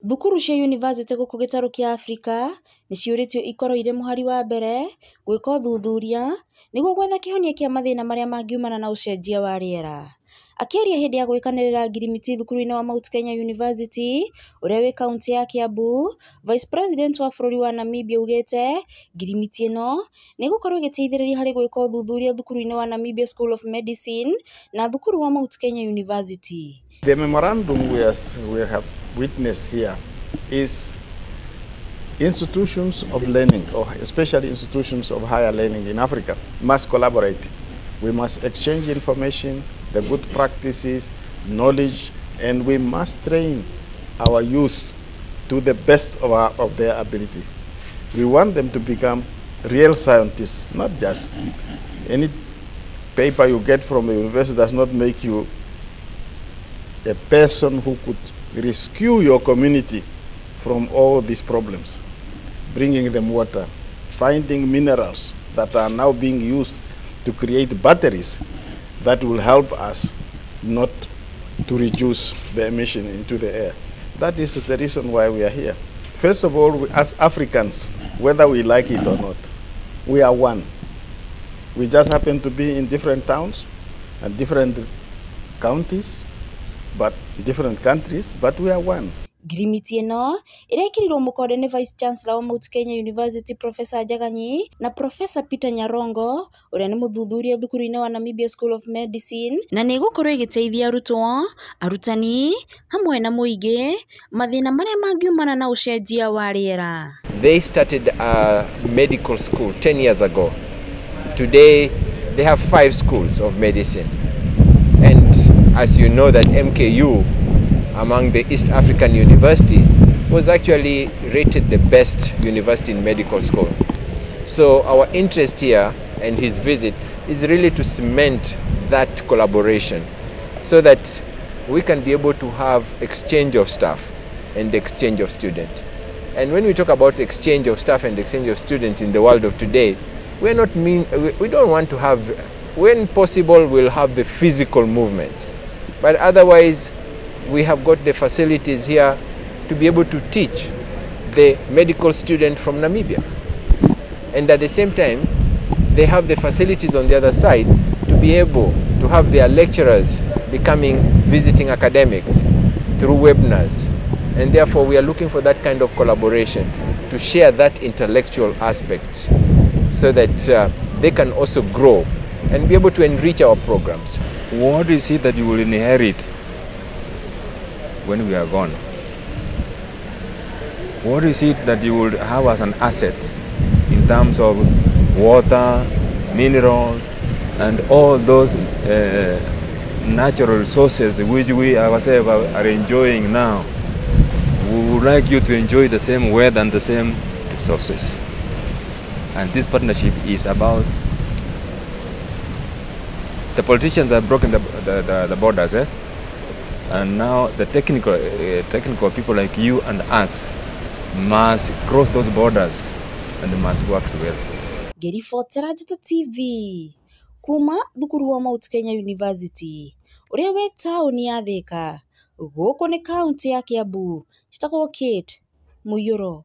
Thukuru cia university guku gitaru kia Afrika ni ciuritio ikorwo ire muhari wa mbere gwika uthuthuria niguo gwetha kihonia kia mathina maria mangiumana na ucenjia wa riera. Akiaria hindi ya gwikanirira ngirimiti thukuru-ini wa Mount Kenya University uria wi kaunti ya Kiambu, Vice President wa bururi wa Namibia ugite ngirimiti ino ni gukorwo igiteithiriria hari gwika uthuthuria thukuru-ini wa Namibia School of Medicine na thukuru wa Mount Kenya University. The memorandum we have witnessed here is institutions of learning, or especially institutions of higher learning in Africa, must collaborate. We must exchange information, the good practices, knowledge, and we must train our youth to the best of their ability. We want them to become real scientists, not just any paper you get from the university does not make you a person who could rescue your community from all these problems, bringing them water, finding minerals that are now being used to create batteries that will help us not to reduce the emission into the air. That is the reason why we are here. First of all, as Africans, whether we like it or not, we are one. We just happen to be in different towns and different counties, but different countries, but we are one. Ngirimiti ino irekirirwo mukode ni Vice Chancellor wa Mount Kenya University Professor Jaganyi na Professor Peter Nyarongo uria ni muthuthuria thukuru-ini wa Namibia School of Medicine na ni gukorwo igiteithia arutwo, arutani hamwe na muingi mathina maria mangiumana na ucenjia wa riera. They started a medical school 10 years ago. Today they have 5 schools of medicine, and as you know that MKU among the East African University was actually rated the best university in medical school. So our interest here and his visit is really to cement that collaboration so that we can be able to have exchange of staff and exchange of students. And when we talk about exchange of staff and exchange of students in the world of today, we don't want to have, when possible, we'll have the physical movement. But otherwise, we have got the facilities here to be able to teach the medical student from Namibia. And at the same time, they have the facilities on the other side to be able to have their lecturers becoming visiting academics through webinars. And therefore, we are looking for that kind of collaboration to share that intellectual aspect so that they can also grow and be able to enrich our programs. What is it that you will inherit when we are gone? What is it that you will have as an asset in terms of water, minerals, and all those natural resources which we ourselves are enjoying now? We would like you to enjoy the same weather and the same resources. And this partnership is about the politicians have broken the borders, and now the technical people like you and us must cross those borders and must work together. Ngiribotera Njata TV kuma thukuru wa Mount Kenya University uria wi tauni ya Thika guku ni kaunti ya Kiambu. Njitagwo Kate Muyuro.